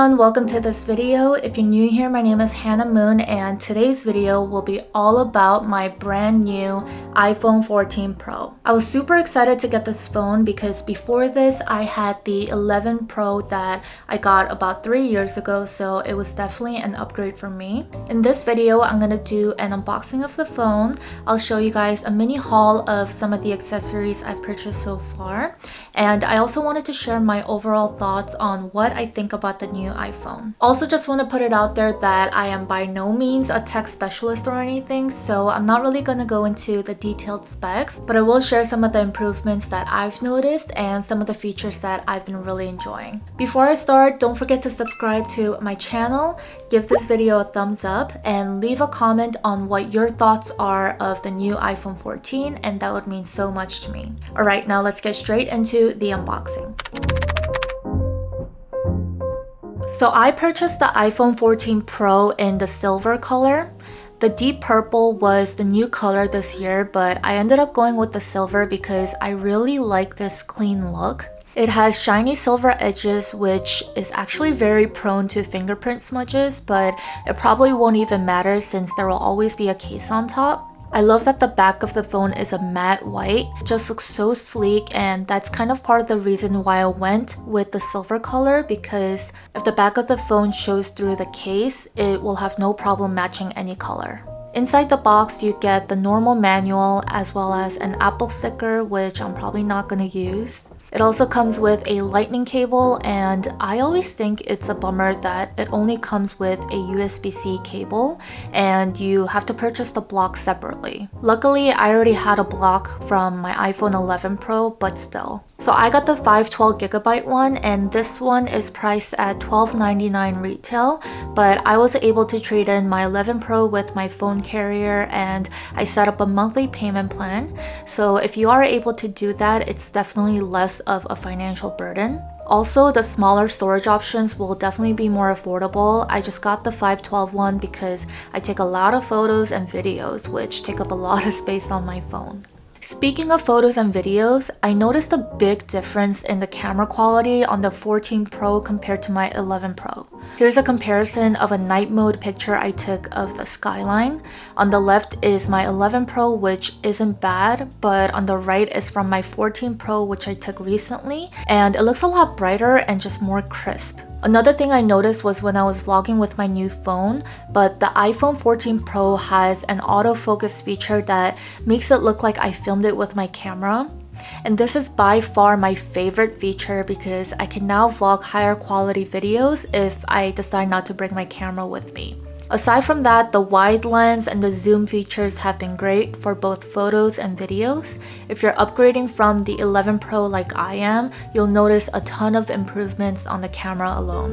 everyone, welcome to this video. If you're new here, my name is Hannah Moon and today's video will be all about my brand new iPhone 14 Pro. I was super excited to get this phone because before this I had the 11 Pro that I got about 3 years ago, so it was definitely an upgrade for me. In this video, I'm gonna do an unboxing of the phone. I'll show you guys a mini haul of some of the accessories I've purchased so far, and I also wanted to share my overall thoughts on what I think about the new iPhone. Also, just want to put it out there that I am by no means a tech specialist or anything, so I'm not really going to go into the detailed specs, but I will share some of the improvements that I've noticed and some of the features that I've been really enjoying. Before I start, don't forget to subscribe to my channel, give this video a thumbs up, and leave a comment on what your thoughts are of the new iPhone 14, and that would mean so much to me. Alright, now let's get straight into the unboxing. So I purchased the iPhone 14 Pro in the silver color. The deep purple was the new color this year, but I ended up going with the silver because I really like this clean look. It has shiny silver edges, which is actually very prone to fingerprint smudges, but it probably won't even matter since there will always be a case on top. I love that the back of the phone is a matte white. It just looks so sleek, and that's kind of part of the reason why I went with the silver color, because if the back of the phone shows through the case, it will have no problem matching any color. Inside the box, you get the normal manual as well as an Apple sticker, which I'm probably not going to use. It also comes with a lightning cable, and I always think it's a bummer that it only comes with a USB-C cable and you have to purchase the block separately. Luckily, I already had a block from my iPhone 11 Pro, but still. So I got the 512GB one, and this one is priced at $12.99 retail, but I was able to trade in my 11 Pro with my phone carrier and I set up a monthly payment plan. So if you are able to do that, it's definitely less of a financial burden. Also, the smaller storage options will definitely be more affordable. I just got the 512 one because I take a lot of photos and videos, which take up a lot of space on my phone. Speaking of photos and videos, I noticed a big difference in the camera quality on the 14 Pro compared to my 11 Pro. Here's a comparison of a night mode picture I took of the skyline. On the left is my 11 Pro, which isn't bad, but on the right is from my 14 Pro, which I took recently, and it looks a lot brighter and just more crisp. Another thing I noticed was when I was vlogging with my new phone, but the iPhone 14 Pro has an autofocus feature that makes it look like I filmed it with my camera. And this is by far my favorite feature because I can now vlog higher quality videos if I decide not to bring my camera with me. Aside from that, the wide lens and the zoom features have been great for both photos and videos. If you're upgrading from the 11 Pro like I am, you'll notice a ton of improvements on the camera alone.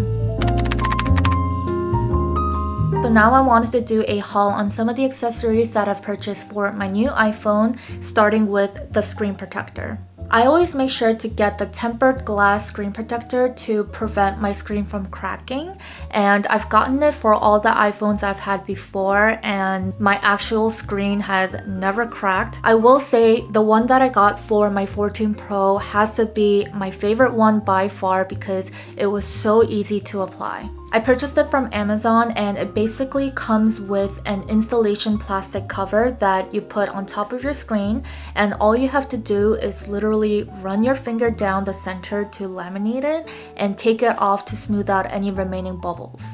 So now I wanted to do a haul on some of the accessories that I've purchased for my new iPhone, starting with the screen protector. I always make sure to get the tempered glass screen protector to prevent my screen from cracking, and I've gotten it for all the iPhones I've had before, and my actual screen has never cracked. I will say the one that I got for my 14 Pro has to be my favorite one by far because it was so easy to apply. I purchased it from Amazon, and it basically comes with an installation plastic cover that you put on top of your screen, and all you have to do is literally run your finger down the center to laminate it and take it off to smooth out any remaining bubbles.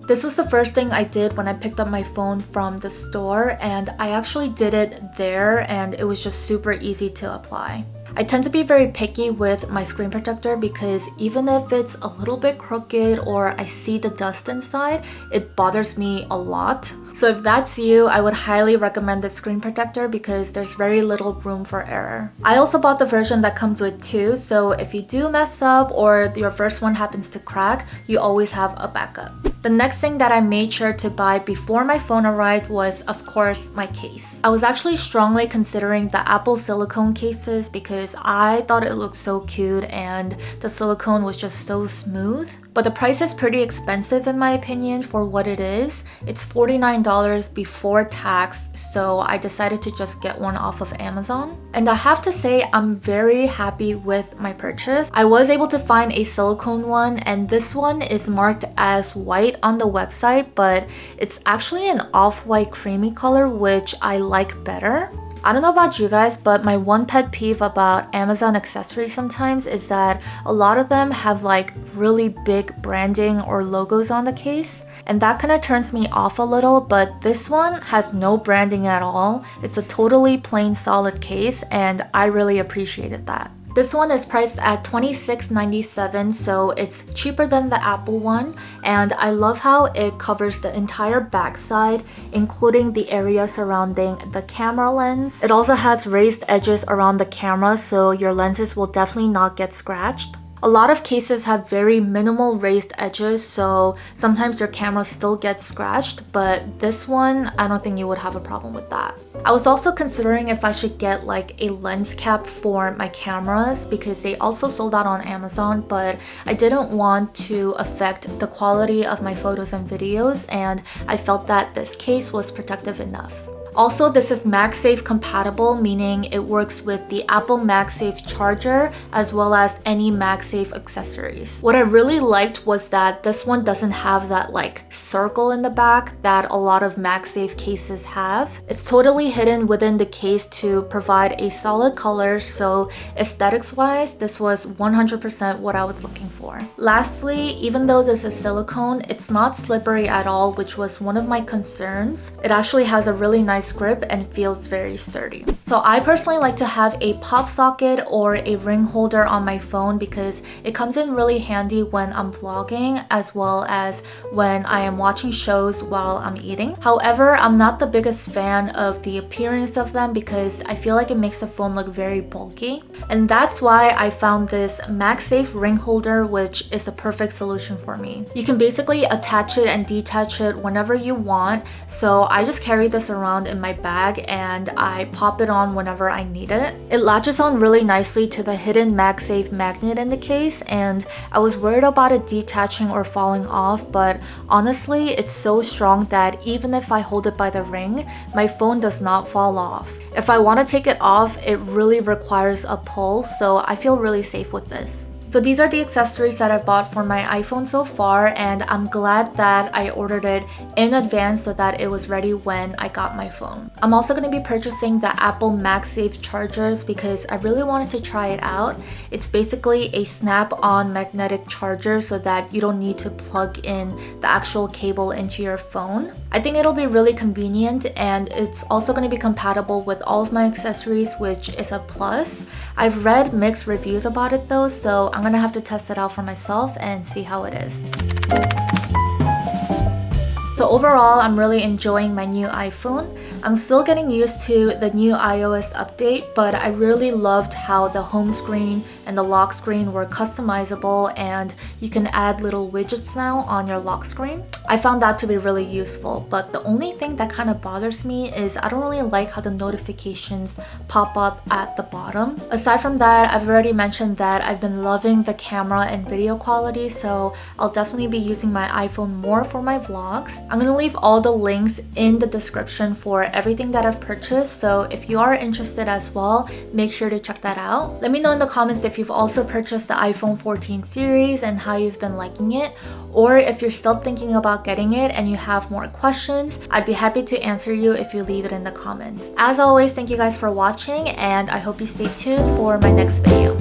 This was the first thing I did when I picked up my phone from the store, and I actually did it there, and it was just super easy to apply. I tend to be very picky with my screen protector because even if it's a little bit crooked or I see the dust inside, it bothers me a lot. So if that's you, I would highly recommend this screen protector because there's very little room for error. I also bought the version that comes with two, so if you do mess up or your first one happens to crack, you always have a backup. The next thing that I made sure to buy before my phone arrived was, of course, my case. I was actually strongly considering the Apple silicone cases because I thought it looked so cute and the silicone was just so smooth. But the price is pretty expensive in my opinion for what it is. It's $49 before tax, so I decided to just get one off of Amazon. And I have to say I'm very happy with my purchase. I was able to find a silicone one, and this one is marked as white on the website, but it's actually an off-white creamy color, which I like better. I don't know about you guys, but my one pet peeve about Amazon accessories sometimes is that a lot of them have like really big branding or logos on the case. And that kind of turns me off a little, but this one has no branding at all. It's a totally plain solid case, and I really appreciated that. This one is priced at $26.97, so it's cheaper than the Apple one, and I love how it covers the entire backside, including the area surrounding the camera lens. It also has raised edges around the camera, so your lenses will definitely not get scratched. A lot of cases have very minimal raised edges, so sometimes your camera still gets scratched, but this one, I don't think you would have a problem with that. I was also considering if I should get like a lens cap for my cameras because they also sold out on Amazon, but I didn't want to affect the quality of my photos and videos, and I felt that this case was protective enough. Also, this is MagSafe compatible, meaning it works with the Apple MagSafe charger as well as any MagSafe accessories. What I really liked was that this one doesn't have that like circle in the back that a lot of MagSafe cases have. It's totally hidden within the case to provide a solid color, so aesthetics wise, this was 100% what I was looking for. Lastly, even though this is silicone, it's not slippery at all, which was one of my concerns. It actually has a really nice grip and feels very sturdy. So I personally like to have a pop socket or a ring holder on my phone because it comes in really handy when I'm vlogging as well as when I am watching shows while I'm eating. However, I'm not the biggest fan of the appearance of them because I feel like it makes the phone look very bulky. And that's why I found this MagSafe ring holder, which is a perfect solution for me. You can basically attach it and detach it whenever you want. So I just carry this around in my bag and I pop it on whenever I need it. It latches on really nicely to the hidden MagSafe magnet in the case, and I was worried about it detaching or falling off, but honestly it's so strong that even if I hold it by the ring, my phone does not fall off. If I want to take it off, it really requires a pull, so I feel really safe with this. So these are the accessories that I've bought for my iPhone so far, and I'm glad that I ordered it in advance so that it was ready when I got my phone. I'm also going to be purchasing the Apple MagSafe chargers because I really wanted to try it out. It's basically a snap-on magnetic charger so that you don't need to plug in the actual cable into your phone. I think it'll be really convenient, and it's also going to be compatible with all of my accessories, which is a plus. I've read mixed reviews about it though, so I'm gonna have to test it out for myself and see how it is. So overall, I'm really enjoying my new iPhone. I'm still getting used to the new iOS update, but I really loved how the home screen and the lock screen were customizable and you can add little widgets now on your lock screen. I found that to be really useful, but the only thing that kind of bothers me is I don't really like how the notifications pop up at the bottom. Aside from that, I've already mentioned that I've been loving the camera and video quality, so I'll definitely be using my iPhone more for my vlogs. I'm gonna leave all the links in the description for everything that I've purchased, so if you are interested as well, make sure to check that out. Let me know in the comments if you've also purchased the iPhone 14 series and how you've been liking it, or if you're still thinking about getting it and you have more questions, I'd be happy to answer you if you leave it in the comments. As always, thank you guys for watching, and I hope you stay tuned for my next video.